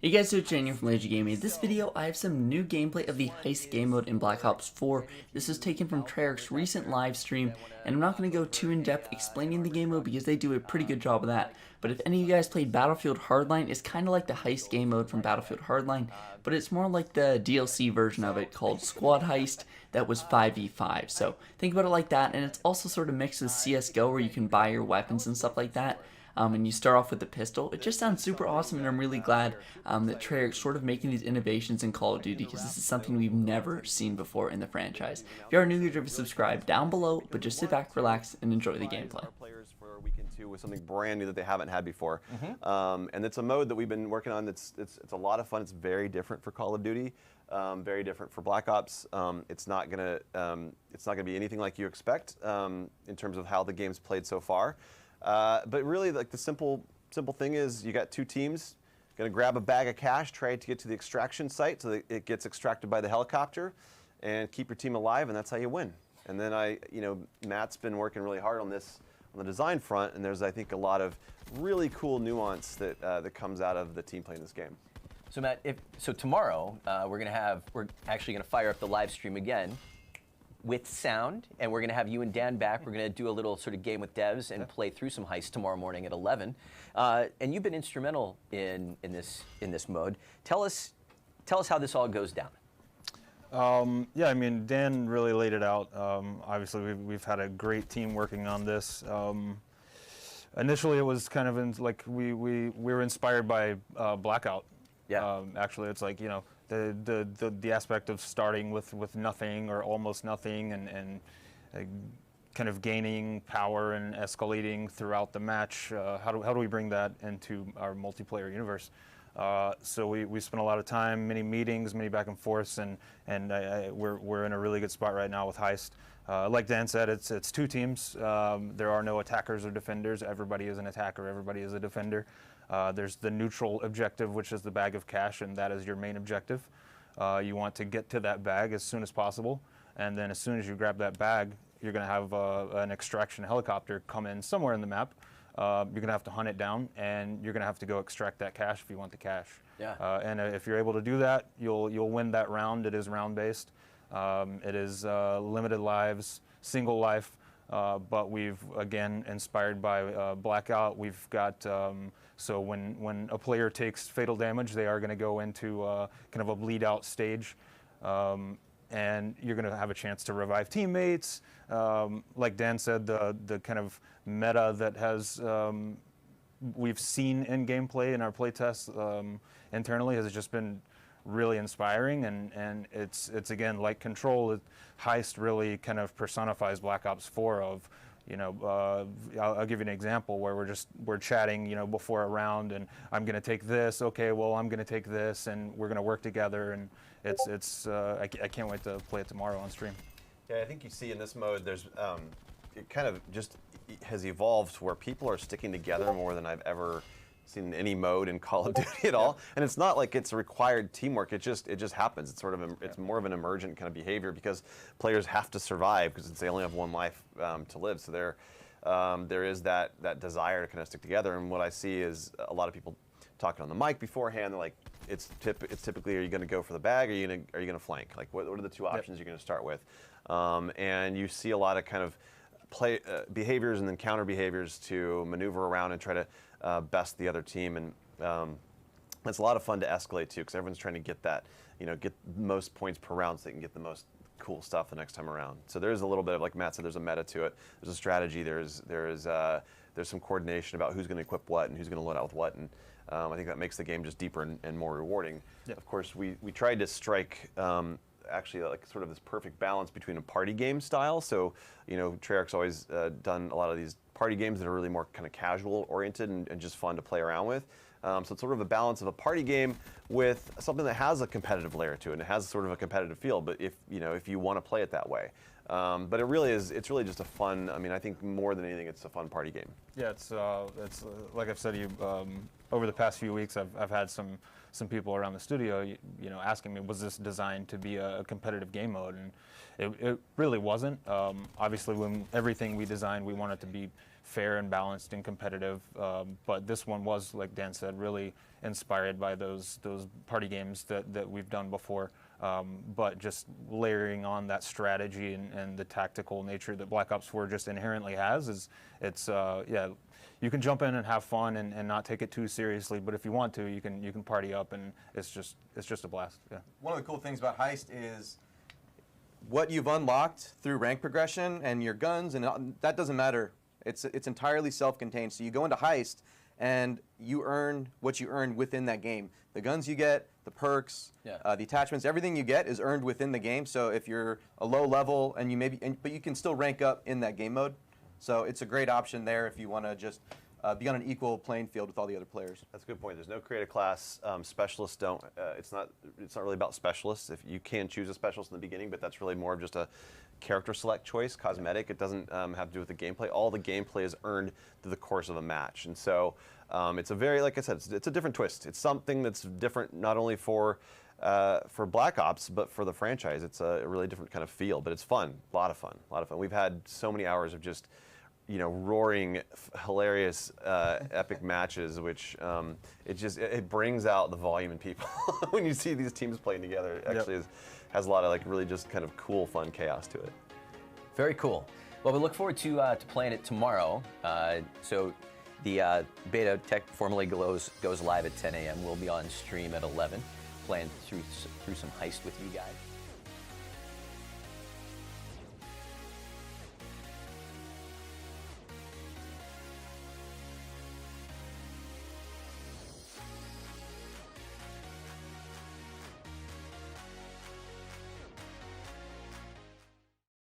Hey guys, so it's Jane from Lazy Gaming. In this video, I have some new gameplay of the Heist game mode in Black Ops 4. This is taken from Treyarch's recent live stream, and I'm not going to go too in-depth explaining the game mode because they do a pretty good job of that. But if any of you guys played Battlefield Hardline, it's kind of like the Heist game mode from Battlefield Hardline, but it's more like the DLC version of it called Squad Heist that was 5v5. So think about it like that, and it's also sort of mixed with CSGO where you can buy your weapons and stuff like that. And you start off with the pistol. It just sounds super awesome, and I'm really glad that Treyarch's sort of making these innovations in Call of Duty because this is something we've never seen before in the franchise. If you are new here, subscribe down below, but just sit back, relax, and enjoy the gameplay. For weekend 2 with something brand new that they haven't had before, and it's a mode that we've been working on. It's a lot of fun. It's very different for Call of Duty, very different for Black Ops. It's not gonna be anything like you expect in terms of how the game's played so far. But really, like the simple thing is, you got two teams, gonna grab a bag of cash, try to get to the extraction site so that it gets extracted by the helicopter, and keep your team alive, and that's how you win. And then Matt's been working really hard on this on the design front, and there's I think a lot of really cool nuance that that comes out of the team playing this game. So Matt, tomorrow we're actually gonna fire up the live stream again with sound, and we're going to have you and Dan back. We're going to do a little sort of game with devs and play through some heists tomorrow morning at 11. And you've been instrumental in this mode. Tell us how this all goes down. Yeah, I mean, Dan really laid it out. Obviously, we've had a great team working on this. Initially, it was kind of we were inspired by Blackout. Yeah. Actually, it's like, you know, the aspect of starting with nothing or almost nothing and kind of gaining power and escalating throughout the match. How do we bring that into our multiplayer universe? So we spent a lot of time, many meetings, many back and forths, and we're in a really good spot right now with Heist. Like Dan said, it's two teams. There are no attackers or defenders. Everybody is an attacker. Everybody is a defender. There's the neutral objective, which is the bag of cash, and that is your main objective. You want to get to that bag as soon as possible, and then as soon as you grab that bag, you're going to have an extraction helicopter come in somewhere in the map. You're going to have to hunt it down, and you're going to have to go extract that cash if you want the cash. Yeah. And if you're able to do that, you'll win that round. It is round-based. It is limited lives, single life. But we've, again, inspired by Blackout, we've got, so when a player takes fatal damage, they are going to go into kind of a bleed out stage, and you're going to have a chance to revive teammates. Like Dan said, the kind of meta that we've seen in gameplay in our playtests internally has just been really inspiring, and it's again, like Control, Heist really kind of personifies Black Ops 4 of, you know, I'll give you an example where we're chatting, you know, before a round, and I'm going to take this, okay, well, I'm going to take this, and we're going to work together, and I can't wait to play it tomorrow on stream. Yeah, I think you see in this mode, there's it kind of just has evolved to where people are sticking together more than I've ever seen in any mode in Call of Duty at all. And it's not like it's a required teamwork. It just happens. It's sort of it's more of an emergent kind of behavior because players have to survive because they only have one life to live. So there is that desire to kind of stick together. And what I see is a lot of people talking on the mic beforehand. They're like, it's typically, are you going to go for the bag, or are you going to flank? Like, what are the two options you're going to start with? And you see a lot of kind of play behaviors and then counter behaviors to maneuver around and try to best the other team, and it's a lot of fun to escalate too, because everyone's trying to get that, you know, get the most points per round so they can get the most cool stuff the next time around. So there's a little bit of, like Matt said, there's a meta to it. There's a strategy. There's some coordination about who's going to equip what and who's going to load out with what, and I think that makes the game just deeper and more rewarding. Yep. Of course, we tried to strike actually like sort of this perfect balance between a party game style. So, you know, Treyarch's always done a lot of these party games that are really more kind of casual oriented and just fun to play around with. So it's sort of a balance of a party game with something that has a competitive layer to it, and it has sort of a competitive feel, but if you want to play it that way. But it's really just a fun, I mean, I think more than anything, it's a fun party game. Yeah, it's like I've said to you, over the past few weeks, I've had some people around the studio, you know, asking me, was this designed to be a competitive game mode? And it really wasn't. Obviously, when everything we designed, we want it to be fair and balanced and competitive. But this one was, like Dan said, really inspired by those party games that we've done before. But just layering on that strategy and the tactical nature that Black Ops 4 just inherently has yeah, you can jump in and have fun and not take it too seriously. But if you want to, you can party up, and it's just a blast. Yeah. One of the cool things about Heist is what you've unlocked through rank progression and your guns, and that doesn't matter. It's entirely self-contained. So you go into Heist, and you earn what you earn within that game. The guns you get, the perks, the attachments, everything you get is earned within the game. So if you're a low level but you can still rank up in that game mode. So it's a great option there if you want to just be on an equal playing field with all the other players. That's a good point. There's no creative class. Specialists don't. It's not really about specialists. If you can choose a specialist in the beginning, but that's really more of just a character select choice, cosmetic. It doesn't have to do with the gameplay. All the gameplay is earned through the course of a match, and so it's a very, like I said, it's a different twist. It's something that's different not only for Black Ops, but for the franchise. It's a really different kind of feel, but it's fun. A lot of fun. We've had so many hours of just, roaring, hilarious, epic matches, which it brings out the volume in people when you see these teams playing together. It actually has a lot of like really just kind of cool, fun chaos to it. Very cool. Well, we look forward to playing it tomorrow. So the beta tech formally goes live at 10 a.m. We'll be on stream at 11, playing through some Heist with you guys.